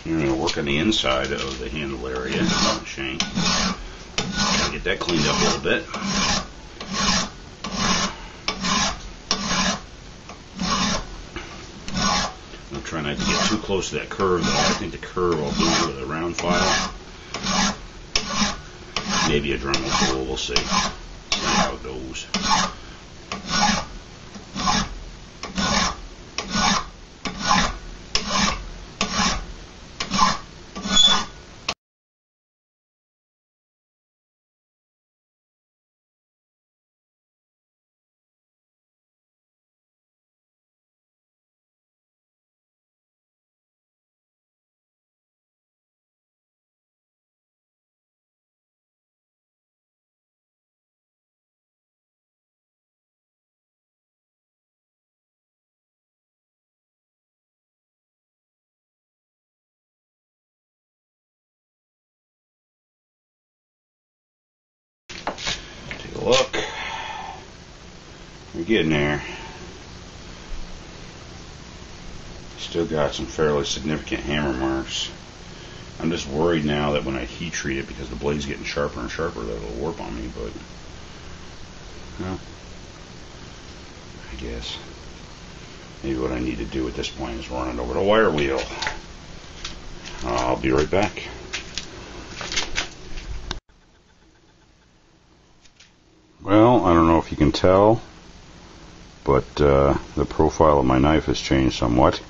I'm going to work on the inside of the handle area, shank. Gotta get that cleaned up a little bit. I'm trying not to get too close to that curve, though. I think the curve I'll do with a round file. Maybe a Dremel tool, we'll see. See how it goes. Look, we're getting there. Still got some fairly significant hammer marks. I'm just worried now that when I heat treat it, because the blade's getting sharper and sharper, that it'll warp on me, but well, I guess maybe what I need to do at this point is run it over the wire wheel. I'll be right back. Well, I don't know if you can tell, but the profile of my knife has changed somewhat.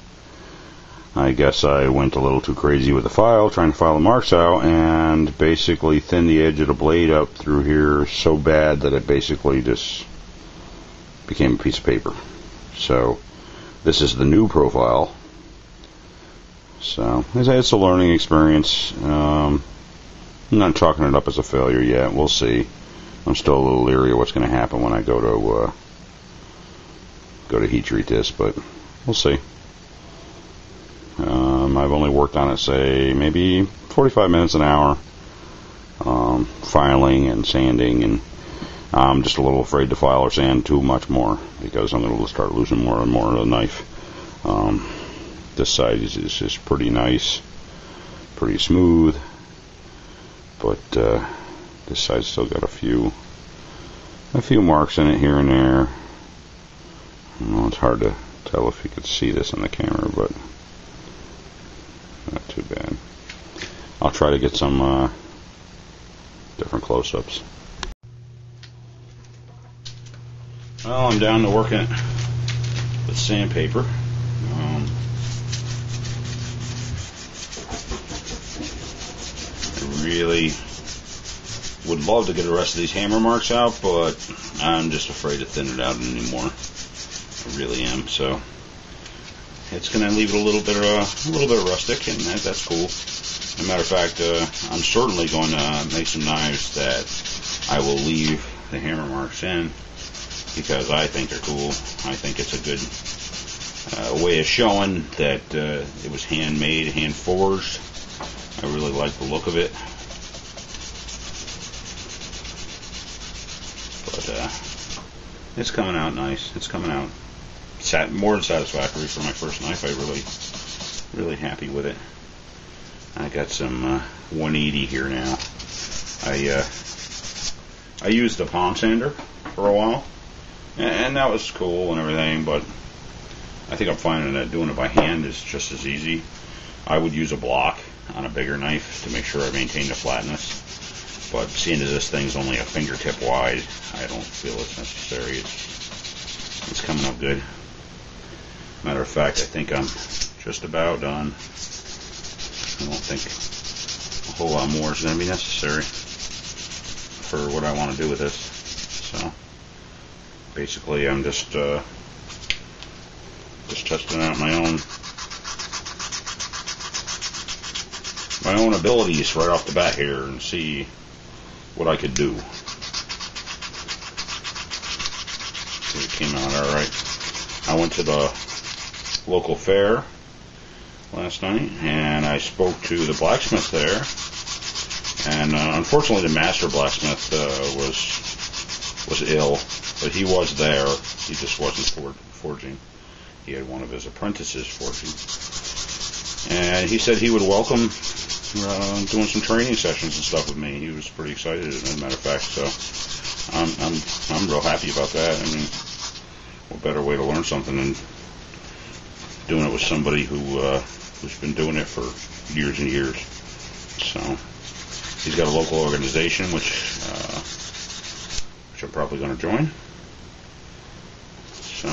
I guess I went a little too crazy with the file, trying to file the marks out, and basically thinned the edge of the blade up through here so bad that it basically just became a piece of paper. So this is the new profile. So it's a learning experience. I'm not chalking it up as a failure yet. We'll see. I'm still a little leery of what's going to happen when I go to heat treat this, but we'll see. I've only worked on it, say, maybe 45 minutes, an hour, filing and sanding, and I'm just a little afraid to file or sand too much more because I'm going to start losing more and more of the knife. This side is just pretty nice, pretty smooth, but this side's still got a few marks in it here and there. Well, it's hard to tell if you could see this on the camera, but not too bad. I'll try to get some different close-ups. Well, I'm down to working with sandpaper. I really would love to get the rest of these hammer marks out, but I'm just afraid to thin it out anymore. I really am. So it's going to leave it a little bit rustic, and that's cool. As a matter of fact, I'm certainly going to make some knives that I will leave the hammer marks in because I think they're cool. I think it's a good way of showing that it was handmade, hand forged. I really like the look of it. But it's coming out nice. It's coming out more than satisfactory for my first knife. I'm really happy with it. I got some 180 here now. I used the palm sander for a while, and that was cool and everything, but I think I'm finding that doing it by hand is just as easy. I would use a block on a bigger knife to make sure I maintain the flatness. But seeing as this thing's only a fingertip wide, I don't feel it's necessary. It's coming up good. Matter of fact, I think I'm just about done. I don't think a whole lot more is going to be necessary for what I want to do with this. So basically, I'm just testing out my own abilities right off the bat here and see what I could do. See, it came out alright. I went to the local fair last night and I spoke to the blacksmith there, and unfortunately the master blacksmith was ill, but he was there. He just wasn't forging. He had one of his apprentices forging. And he said he would welcome doing some training sessions and stuff with me. He was pretty excited, as a matter of fact. So I'm real happy about that. I mean, what better way to learn something than doing it with somebody who's been doing it for years and years. So he's got a local organization which I'm probably going to join. So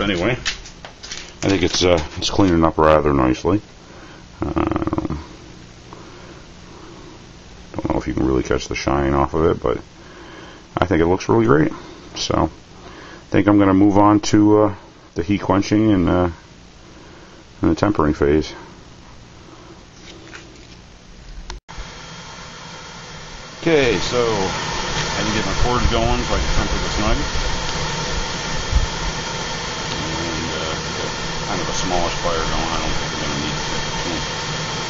anyway, I think it's cleaning up rather nicely. Don't know if you can really catch the shine off of it, but I think it looks really great. So I think I'm going to move on to the heat quenching and the tempering phase. Okay, so I can get my cords going so I can temper this knife. And got kind of a smallish fire going. I don't think I'm going to need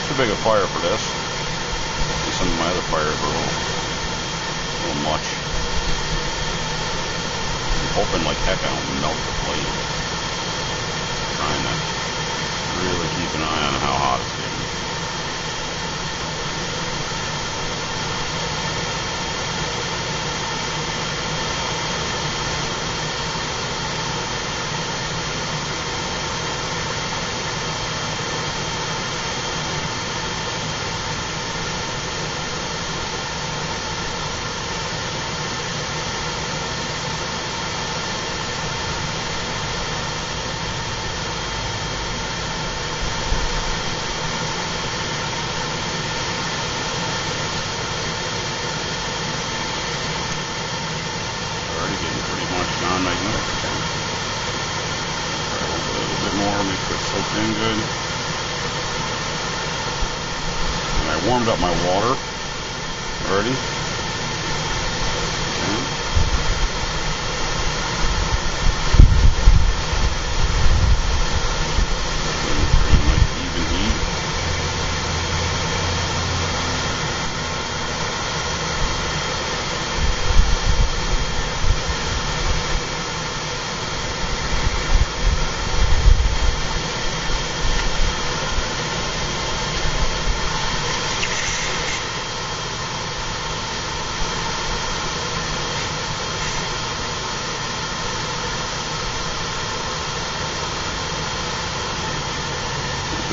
too big a fire for this. And some of my other fires are a little much. I'm hoping like heck I don't melt the plate. Trying to really keep an eye on how hot it's getting. In good. And I warmed up my water already.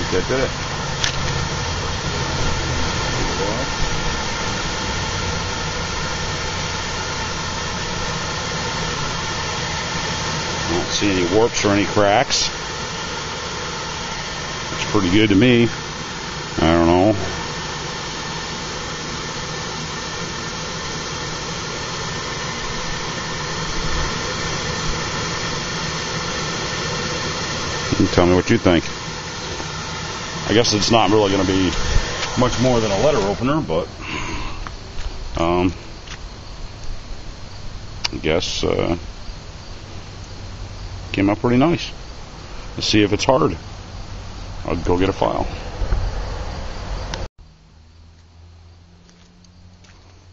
That did it. I don't see any warps or any cracks. Looks pretty good to me. I don't know. You can tell me what you think. I guess it's not really going to be much more than a letter opener, but I guess came out pretty nice. Let's see if it's hard. I'll go get a file.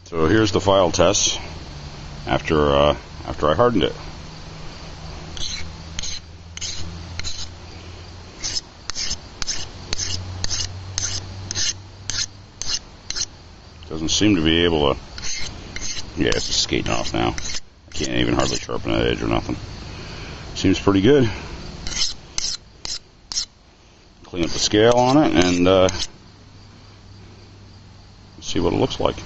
So here's the file test after I hardened it. Doesn't seem to be able to. Yeah, it's just skating off now. I can't even hardly sharpen that edge or nothing. Seems pretty good. Clean up the scale on it and see what it looks like.